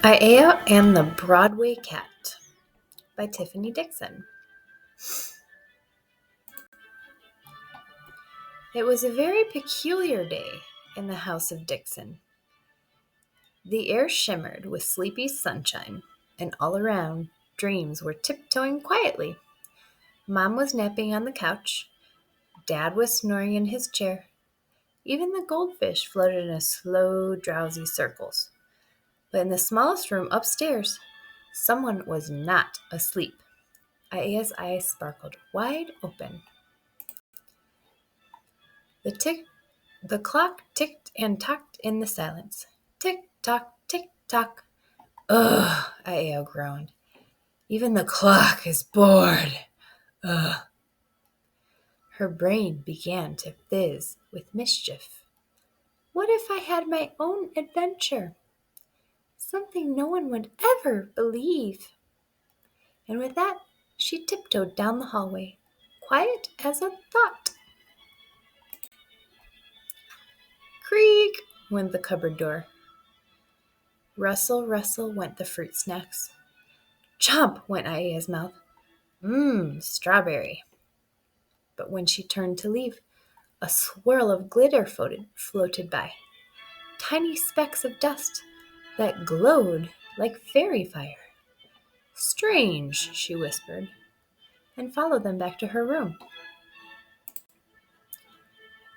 Aiea and the Broadway Cat by Tiffany Dixon. It was a very peculiar day in the house of Dixon. The air shimmered with sleepy sunshine, and all around, dreams were tiptoeing quietly. Mom was napping on the couch. Dad was snoring in his chair. Even the goldfish floated in slow, drowsy circles. But in the smallest room upstairs, someone was not asleep. Aia's eyes sparkled wide open. The clock ticked and tocked in the silence. Tick tock, tick tock. Ugh, Aiea groaned. Even the clock is bored. Ugh. Her brain began to fizz with mischief. What if I had my own adventure? Something no one would ever believe. And with that, she tiptoed down the hallway, quiet as a thought. Creak went the cupboard door. Rustle, rustle went the fruit snacks. Chomp went Aia's mouth. Strawberry. But when she turned to leave, a swirl of glitter floated by. Tiny specks of dust that glowed like fairy fire. Strange, she whispered, and followed them back to her room.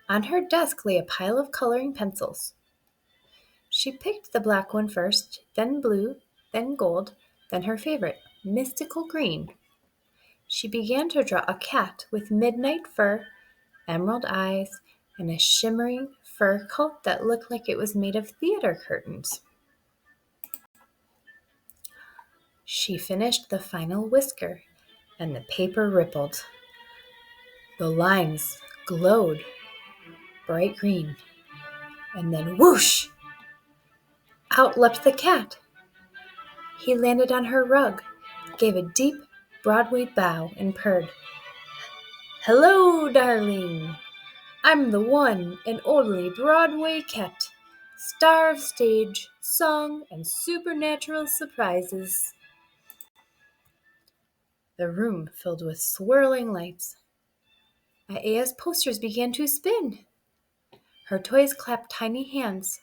On her desk lay a pile of coloring pencils. She picked the black one first, then blue, then gold, then her favorite, mystical green. She began to draw a cat with midnight fur, emerald eyes, and a shimmering fur coat that looked like it was made of theater curtains. She finished the final whisker, and the paper rippled. The lines glowed bright green, and then whoosh! Out leapt the cat. He landed on her rug, gave a deep Broadway bow, and purred. Hello, darling. I'm the one and only Broadway Cat, star of stage, song, and supernatural surprises. The room filled with swirling lights. Aia's posters began to spin. Her toys clapped tiny hands,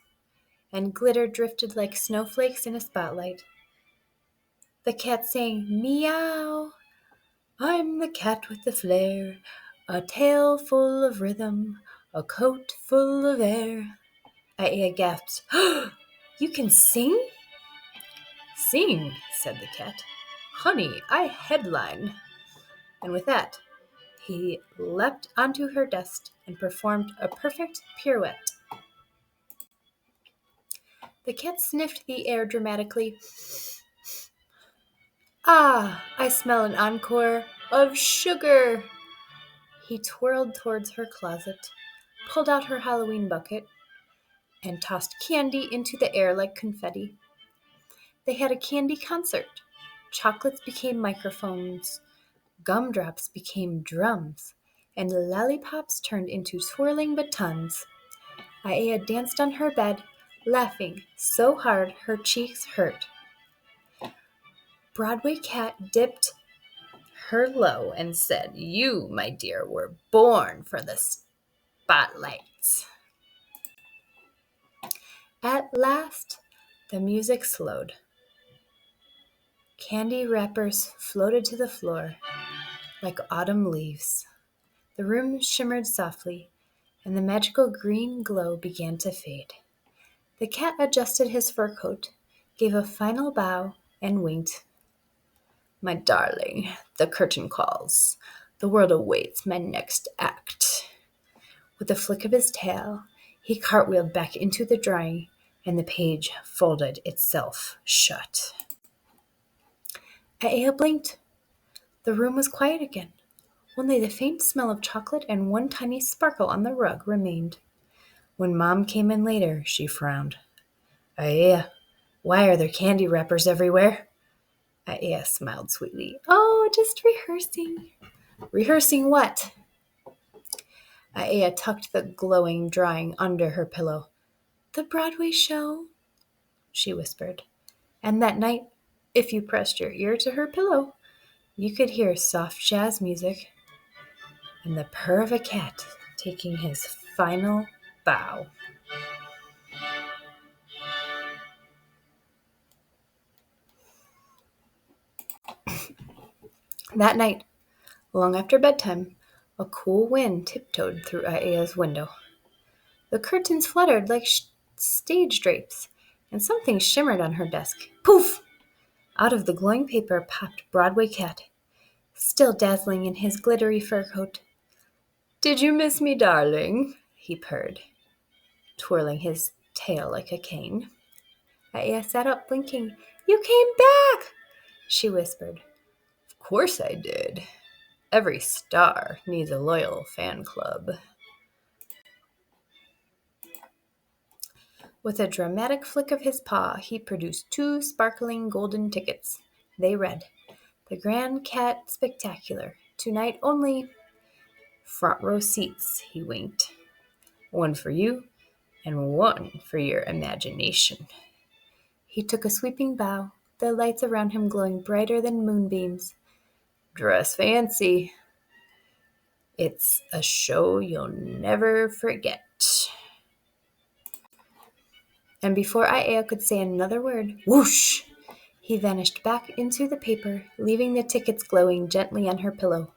and glitter drifted like snowflakes in a spotlight. The cat sang, meow. I'm the cat with the flair, a tail full of rhythm, a coat full of air. Aiea gasped, You can sing? Sing, said the cat. Honey, I headline. And with that, he leapt onto her desk and performed a perfect pirouette. The cat sniffed the air dramatically. Ah, I smell an encore of sugar. He twirled towards her closet, pulled out her Halloween bucket, and tossed candy into the air like confetti. They had a candy concert. Chocolates became microphones, gumdrops became drums, and lollipops turned into twirling batons. Aiea danced on her bed, laughing so hard her cheeks hurt. Broadway Cat dipped her low and said, You, my dear, were born for the spotlights. At last, the music slowed. Candy wrappers floated to the floor like autumn leaves. The room shimmered softly, and the magical green glow began to fade. The cat adjusted his fur coat, gave a final bow, and winked. My darling, the curtain calls. The world awaits my next act. With a flick of his tail, he cartwheeled back into the drawing, and the page folded itself shut. Aiea blinked. The room was quiet again. Only the faint smell of chocolate and one tiny sparkle on the rug remained. When Mom came in later, she frowned. Aiea, why are there candy wrappers everywhere? Aiea smiled sweetly. Oh, just rehearsing. Rehearsing what? Aiea tucked the glowing drawing under her pillow. The Broadway show, she whispered. And that night, if you pressed your ear to her pillow, you could hear soft jazz music and the purr of a cat taking his final bow. That night, long after bedtime, a cool wind tiptoed through Aea's window. The curtains fluttered like stage drapes, and something shimmered on her desk. Poof! Out of the glowing paper popped Broadway Cat, still dazzling in his glittery fur coat. "Did you miss me, darling?" he purred, twirling his tail like a cane. Aiea sat up, blinking. "You came back!" she whispered. "Of course I did. Every star needs a loyal fan club." With a dramatic flick of his paw, he produced two sparkling golden tickets. They read, "The Grand Cat Spectacular. Tonight only. Front row seats," he winked. "One for you and one for your imagination." He took a sweeping bow, the lights around him glowing brighter than moonbeams. "Dress fancy. It's a show you'll never forget." And before Aiea could say another word, whoosh! He vanished back into the paper, leaving the tickets glowing gently on her pillow.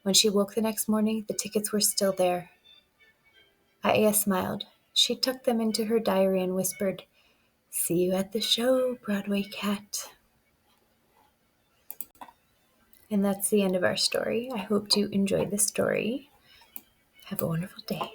When she woke the next morning, the tickets were still there. Aiea smiled. She tucked them into her diary and whispered, "See you at the show, Broadway Cat." And that's the end of our story. I hope you enjoyed the story. Have a wonderful day.